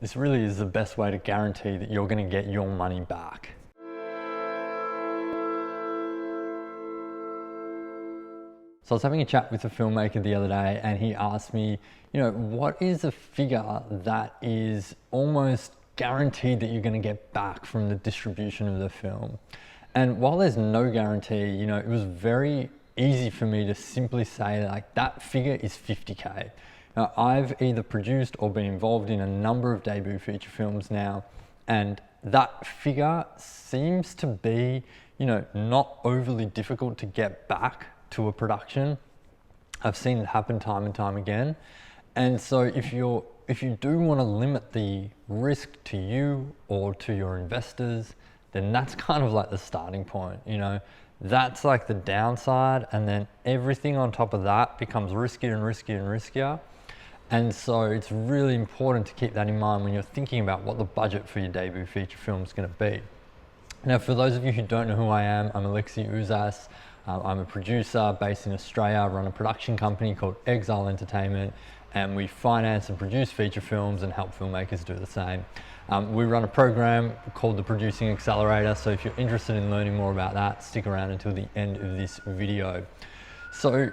This really is the best way to guarantee that you're going to get your money back. So I was having a chat with a filmmaker the other day and he asked me, what is a figure that is almost guaranteed that you're going to get back from the distribution of the film? And while there's no guarantee, it was very easy for me to simply say that figure is 50K. Now, I've either produced or been involved in a number of debut feature films now, and that figure seems to be, not overly difficult to get back to a production. I've seen it happen time and time again. And so if you do want to limit the risk to you or to your investors, then that's kind of like the starting point, That's like the downside, and then everything on top of that becomes riskier and riskier and riskier. And so it's really important to keep that in mind when you're thinking about what the budget for your debut feature film is going to be. Now, for those of you who don't know who I am, I'm Alexi Ouzas. I'm a producer based in Australia. I run a production company called Exile Entertainment, and we finance and produce feature films and help filmmakers do the same. We run a program called the Producing Accelerator, so if you're interested in learning more about that, stick around until the end of this video. So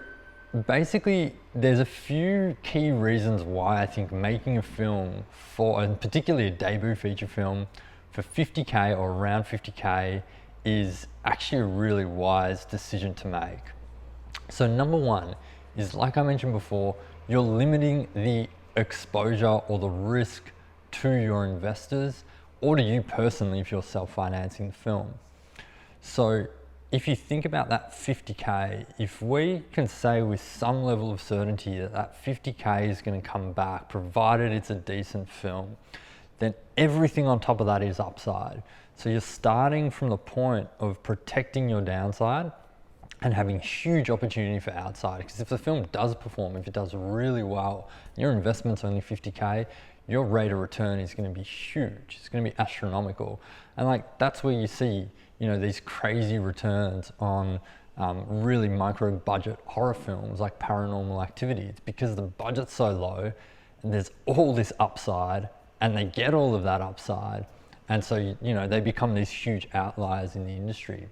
basically, there's a few key reasons why I think making a film and particularly a debut feature film for 50K or around 50K is actually a really wise decision to make. So number one is, like I mentioned before, you're limiting the exposure or the risk to your investors or to you personally if you're self-financing the film. So if you think about that 50K, if we can say with some level of certainty that 50K is going to come back, provided it's a decent film, then everything on top of that is upside. So you're starting from the point of protecting your downside and having huge opportunity for outside. Because if the film does perform, if it does really well, your investment's only 50K, your rate of return is going to be huge. It's going to be astronomical. And that's where you see, these crazy returns on really micro budget horror films like Paranormal Activity. It's because the budget's so low and there's all this upside and they get all of that upside. And so, they become these huge outliers in the industry.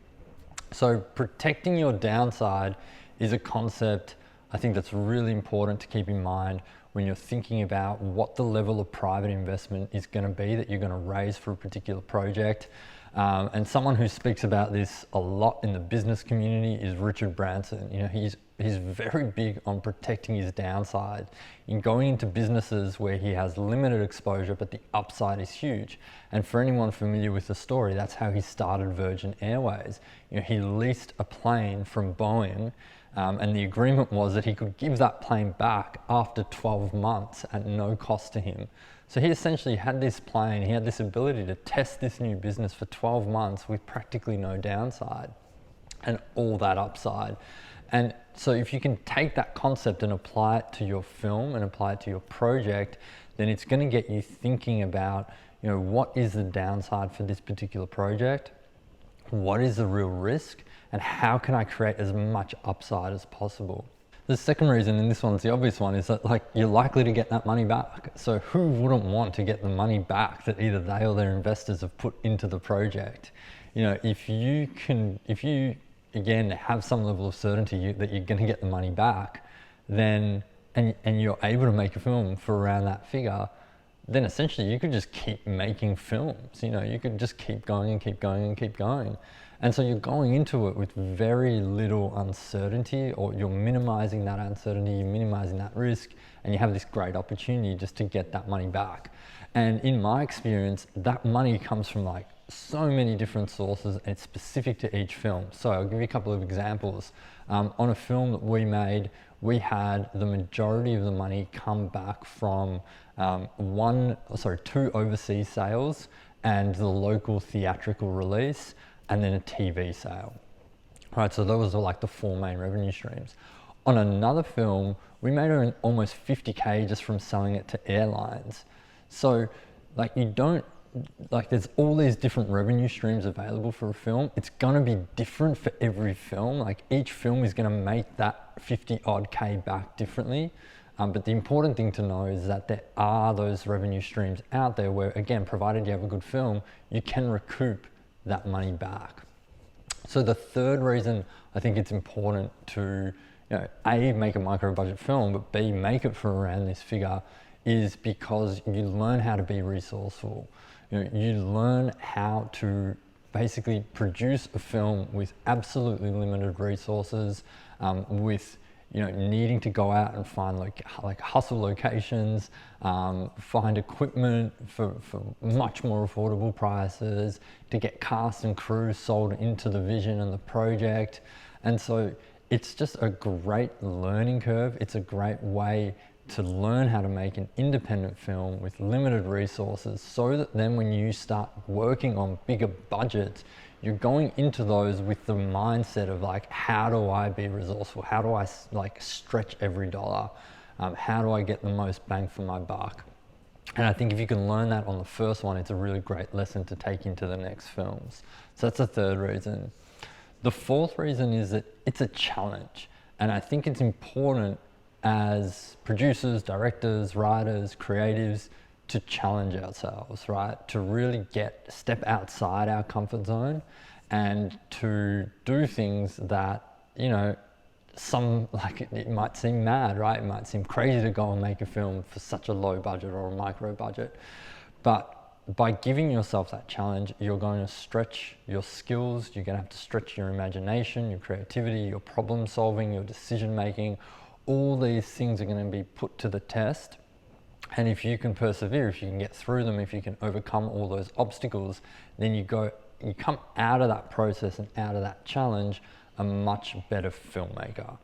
So protecting your downside is a concept I think that's really important to keep in mind when you're thinking about what the level of private investment is going to be that you're going to raise for a particular project. And someone who speaks about this a lot in the business community is Richard Branson. He's very big on protecting his downside in going into businesses where he has limited exposure, but the upside is huge. And for anyone familiar with the story, that's how he started Virgin Airways. He leased a plane from Boeing, and the agreement was that he could give that plane back after 12 months at no cost to him. So he essentially had this plane, he had this ability to test this new business for 12 months with practically no downside and all that upside. And so if you can take that concept and apply it to your film and apply it to your project, then it's going to get you thinking about, what is the downside for this particular project? What is the real risk? And how can I create as much upside as possible? The second reason, and this one's the obvious one, is that you're likely to get that money back. So who wouldn't want to get the money back that either they or their investors have put into the project? If you again have some level of certainty that you're going to get the money back, then and you're able to make a film for around that figure, then essentially you could just keep making films. You could just keep going and keep going and keep going. And so you're going into it with very little uncertainty, or you're minimizing that uncertainty, you're minimizing that risk, and you have this great opportunity just to get that money back. And in my experience, that money comes from so many different sources, and it's specific to each film. So I'll give you a couple of examples. On a film that we made, we had the majority of the money come back from two overseas sales and the local theatrical release, and then a TV sale. Right, so those are the four main revenue streams. On another film, we made almost 50K just from selling it to airlines. So there's all these different revenue streams available for a film. It's gonna be different for every film. Each film is gonna make that 50 odd K back differently. But the important thing to know is that there are those revenue streams out there where, again, provided you have a good film, you can recoup that money back. So the third reason I think it's important to, A, make a micro budget film, but B, make it for around this figure, is because you learn how to be resourceful. You learn how to basically produce a film with absolutely limited resources, with needing to go out and find like hustle locations, find equipment for much more affordable prices, to get cast and crew sold into the vision and the project. And so it's just a great learning curve. It's a great way to learn how to make an independent film with limited resources, so that then when you start working on bigger budgets, you're going into those with the mindset of like, how do I be resourceful? How do I stretch every dollar? How do I get the most bang for my buck? And I think if you can learn that on the first one, it's a really great lesson to take into the next films. So that's the third reason. The fourth reason is that it's a challenge. And I think it's important as producers, directors, writers, creatives, to challenge ourselves, right? To really step outside our comfort zone and to do things that, it might seem mad, right? It might seem crazy to go and make a film for such a low budget or a micro budget. But by giving yourself that challenge, you're going to stretch your skills, you're going to have to stretch your imagination, your creativity, your problem solving, your decision making. All these things are going to be put to the test. And if you can persevere, if you can get through them, if you can overcome all those obstacles, then you come out of that process and out of that challenge a much better filmmaker.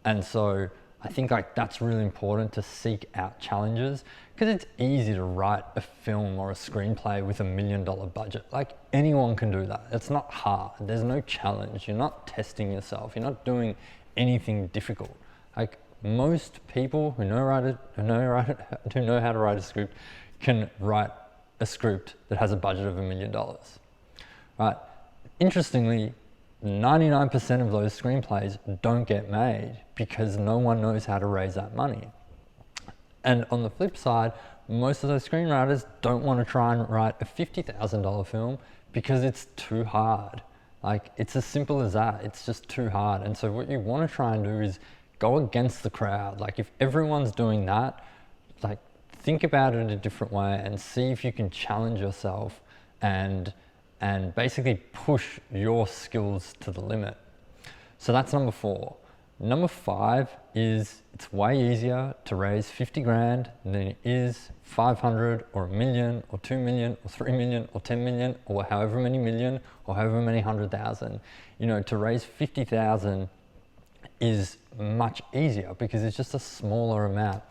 And so I think that's really important, to seek out challenges, because it's easy to write a film or a screenplay with $1 million budget. Like, anyone can do that. It's not hard. There's no challenge. You're not testing yourself. You're not doing anything difficult. Like, most people who know how to write a script can write a script that has a budget of $1 million, right? Interestingly, 99% of those screenplays don't get made because no one knows how to raise that money. And on the flip side, most of those screenwriters don't want to try and write a $50,000 film because it's too hard. Like, it's as simple as that. It's just too hard. And so what you want to try and do is go against the crowd. Like, if everyone's doing that, like, think about it in a different way and see if you can challenge yourself and basically push your skills to the limit. So that's number 4. Number 5 is, it's way easier to raise 50 grand than it is 500 or $1 million or 2 million or 3 million or 10 million or however many million or however many 100,000. To raise 50,000 is much easier because it's just a smaller amount.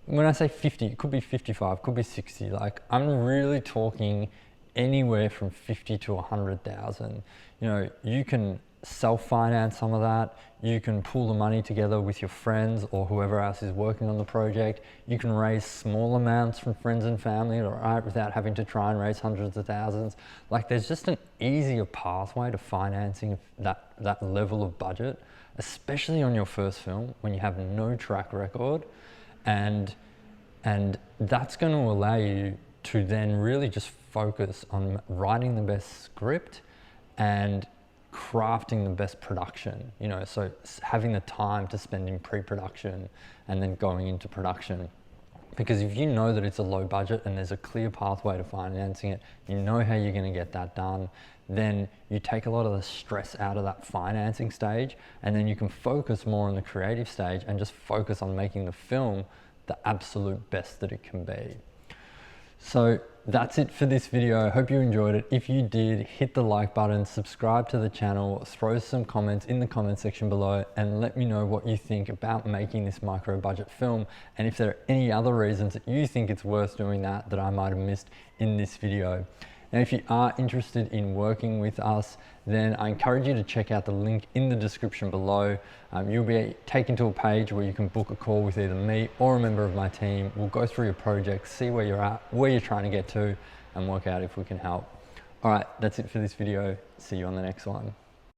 When I say 50, it could be 55, could be 60. Like, I'm really talking anywhere from 50 to 100,000. You can self-finance some of that. You can pool the money together with your friends or whoever else is working on the project. You can raise small amounts from friends and family, right, without having to try and raise hundreds of thousands. Like, there's just an easier pathway to financing that level of budget, especially on your first film when you have no track record. And that's going to allow you to then really just focus on writing the best script and crafting the best production, so having the time to spend in pre-production and then going into production. Because if you know that it's a low budget and there's a clear pathway to financing it, you know how you're going to get that done, then you take a lot of the stress out of that financing stage, and then you can focus more on the creative stage and just focus on making the film the absolute best that it can be. So that's it for this video. I hope you enjoyed it. If you did, hit the like button, subscribe to the channel, throw some comments in the comment section below and let me know what you think about making this micro budget film, and if there are any other reasons that you think it's worth doing that I might have missed in this video. And if you are interested in working with us, then I encourage you to check out the link in the description below. You'll be taken to a page where you can book a call with either me or a member of my team. We'll go through your project, see where you're at, where you're trying to get to, and work out if we can help. All right, that's it for this video. See you on the next one.